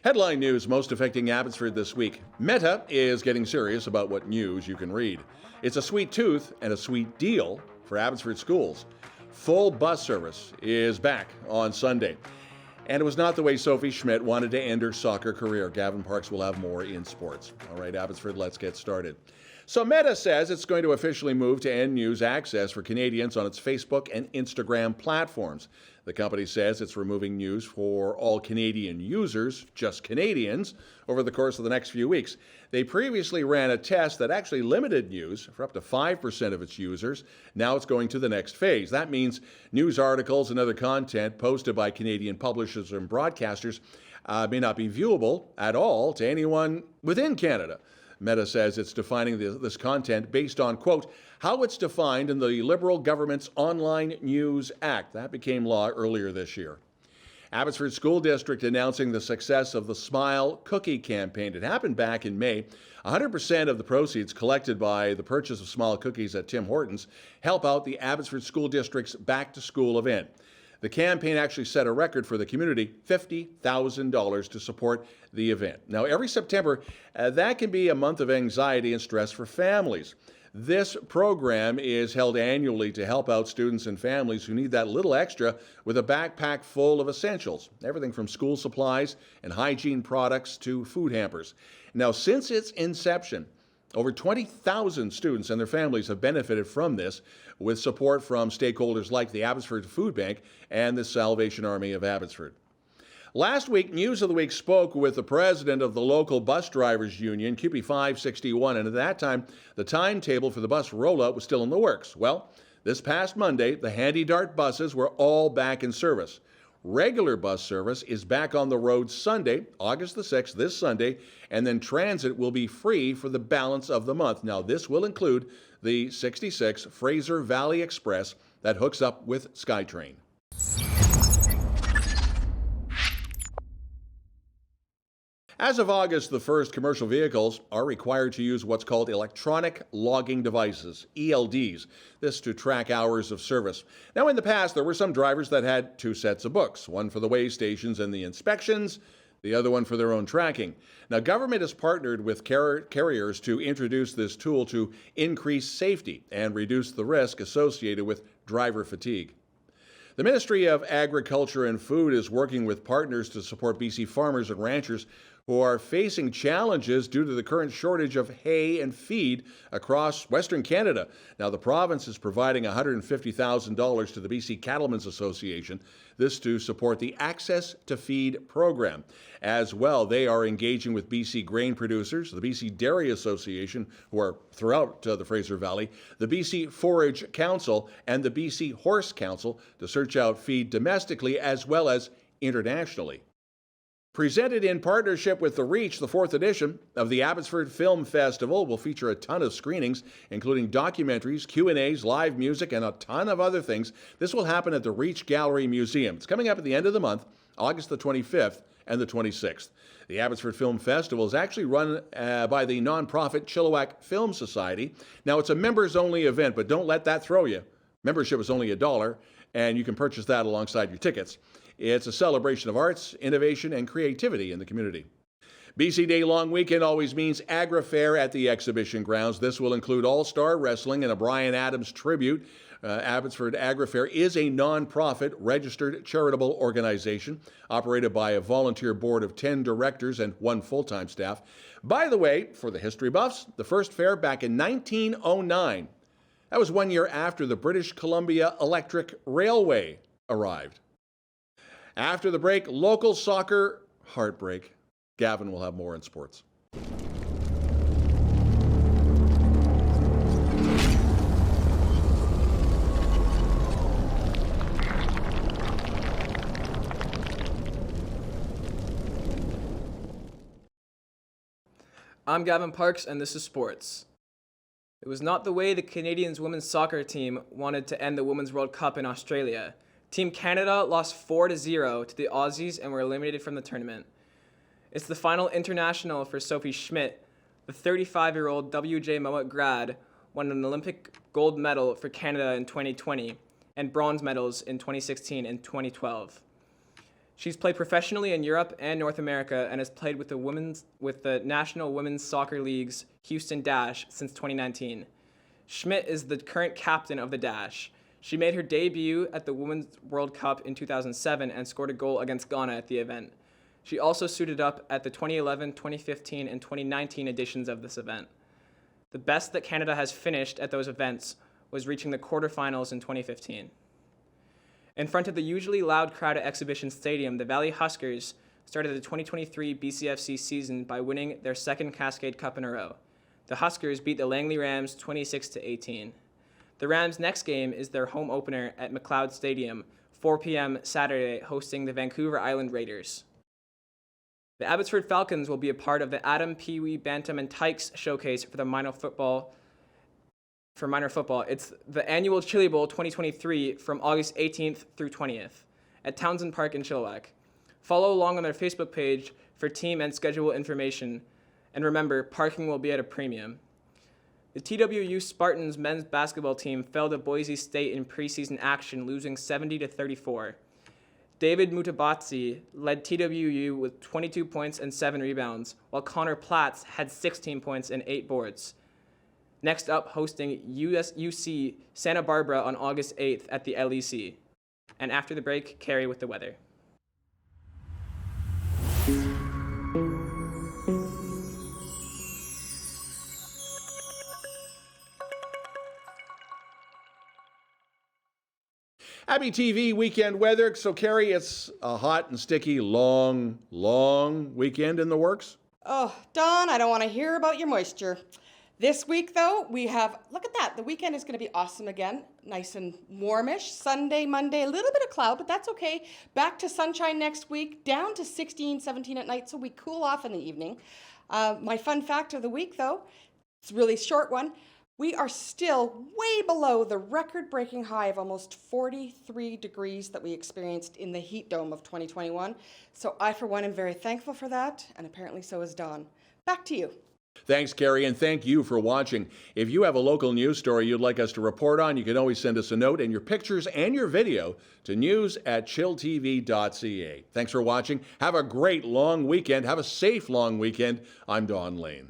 Headline news most affecting Abbotsford this week. Meta is getting serious about what news you can read. It's a sweet tooth and a sweet deal for Abbotsford Schools. Full bus service is back on Sunday. And it was not the way Sophie Schmidt wanted to end her soccer career. Gavin Parks will have more in sports. All right, Abbotsford, let's get started. So Meta says it's going to officially move to end news access for Canadians on its Facebook and Instagram platforms. The company says it's removing news for all Canadian users, just Canadians, over the course of the next few weeks. They previously ran a test that actually limited news for up to 5% of its users. Now it's going to the next phase. That means news articles and other content posted by Canadian publishers and broadcasters may not be viewable at all to anyone within Canada. Meta says it's defining this content based on, quote, how it's defined in the Liberal government's Online News Act. That became law earlier this year. Abbotsford School District announcing the success of the Smile Cookie campaign. It happened back in May. 100% of the proceeds collected by the purchase of Smile cookies at Tim Hortons help out the Abbotsford School District's Back to School event. The campaign actually set a record for the community, $50,000 to support the event. Now, every September, that can be a month of anxiety and stress for families. This program is held annually to help out students and families who need that little extra with a backpack full of essentials, everything from school supplies and hygiene products to food hampers. Now, since its inception, over 20,000 students and their families have benefited from this, with support from stakeholders like the Abbotsford Food Bank and the Salvation Army of Abbotsford. Last week, News of the Week spoke with the president of the local bus drivers union, CUPE 561, and at that time, the timetable for the bus rollout was still in the works. Well, this past Monday, the Handy Dart buses were all back in service. Regular bus service is back on the road Sunday, August the 6th, this Sunday, and then transit will be free for the balance of the month. Now, this will include the 66 Fraser Valley Express that hooks up with SkyTrain. As of August the 1st, commercial vehicles are required to use what's called electronic logging devices, ELDs, this to track hours of service. Now, in the past, there were some drivers that had two sets of books, one for the weigh stations and the inspections, the other one for their own tracking. Now, government has partnered with carriers to introduce this tool to increase safety and reduce the risk associated with driver fatigue. The Ministry of Agriculture and Food is working with partners to support BC farmers and ranchers who are facing challenges due to the current shortage of hay and feed across Western Canada. Now, the province is providing $150,000 to the BC Cattlemen's Association, this to support the Access to Feed program. As well, they are engaging with BC grain producers, the BC Dairy Association, who are throughout the Fraser Valley, the BC Forage Council, and the BC Horse Council to search out feed domestically as well as internationally. Presented in partnership with The Reach, the 4th edition of the Abbotsford Film Festival will feature a ton of screenings, including documentaries, Q&As, live music, and a ton of other things. This will happen at the Reach Gallery Museum. It's coming up at the end of the month, August the 25th and the 26th. The Abbotsford Film Festival is actually run by the nonprofit Chilliwack Film Society. Now, it's a members-only event, but don't let that throw you. Membership is only $1, and you can purchase that alongside your tickets. It's a celebration of arts, innovation, and creativity in the community. BC Day Long Weekend always means Agri-Fair at the exhibition grounds. This will include All-Star Wrestling and a Bryan Adams tribute. Abbotsford Agri-Fair is a non-profit registered charitable organization operated by a volunteer board of 10 directors and 1 full-time staff. By the way, for the history buffs, the first fair back in 1909. That was 1 year after the British Columbia Electric Railway arrived. After the break, local soccer heartbreak. Gavin will have more in sports. I'm Gavin Parks, and this is sports. It was not the way the Canadians women's soccer team wanted to end the Women's World Cup in Australia. Team Canada lost 4-0 to the Aussies and were eliminated from the tournament. It's the final international for Sophie Schmidt. The 35-year-old WJ Mowat grad won an Olympic gold medal for Canada in 2020 and bronze medals in 2016 and 2012. She's played professionally in Europe and North America and has played with the National Women's Soccer League's Houston Dash since 2019. Schmidt is the current captain of the Dash. She made her debut at the Women's World Cup in 2007 and scored a goal against Ghana at the event. She also suited up at the 2011, 2015, and 2019 editions of this event. The best that Canada has finished at those events was reaching the quarterfinals in 2015. In front of the usually loud crowd at Exhibition Stadium, the Valley Huskers started the 2023 BCFC season by winning their second Cascade Cup in a row. The Huskers beat the Langley Rams 26-18. The Rams' next game is their home opener at McLeod Stadium, 4 p.m. Saturday, hosting the Vancouver Island Raiders. The Abbotsford Falcons will be a part of the Adam, Pee Wee, Bantam, and Tykes showcase for minor football. It's the annual Chili Bowl 2023 from August 18th through 20th at Townsend Park in Chilliwack. Follow along on their Facebook page for team and schedule information. And remember, parking will be at a premium. The TWU Spartans men's basketball team fell to Boise State in preseason action, losing 70-34. David Mutabatsi led TWU with 22 points and 7 rebounds, while Connor Platts had 16 points and 8 boards. Next up, hosting UC Santa Barbara on August 8th at the LEC. And after the break, Cari with the weather. abbyTV weekend weather. So, Cari, it's a hot and sticky, long weekend in the works. Oh, Don, I don't want to hear about your moisture. This week, though, we have, look at that, the weekend is going to be awesome again. Nice and warmish. Sunday, Monday, a little bit of cloud, but that's okay. Back to sunshine next week, down to 16, 17 at night, so we cool off in the evening. My fun fact of the week, though, it's a really short one. We are still way below the record-breaking high of almost 43 degrees that we experienced in the heat dome of 2021. So I, for one, am very thankful for that, and apparently so is Don. Back to you. Thanks, Cari, and thank you for watching. If you have a local news story you'd like us to report on, you can always send us a note and your pictures and your video to news@chilltv.ca. Thanks for watching. Have a great long weekend. Have a safe long weekend. I'm Don Lehn.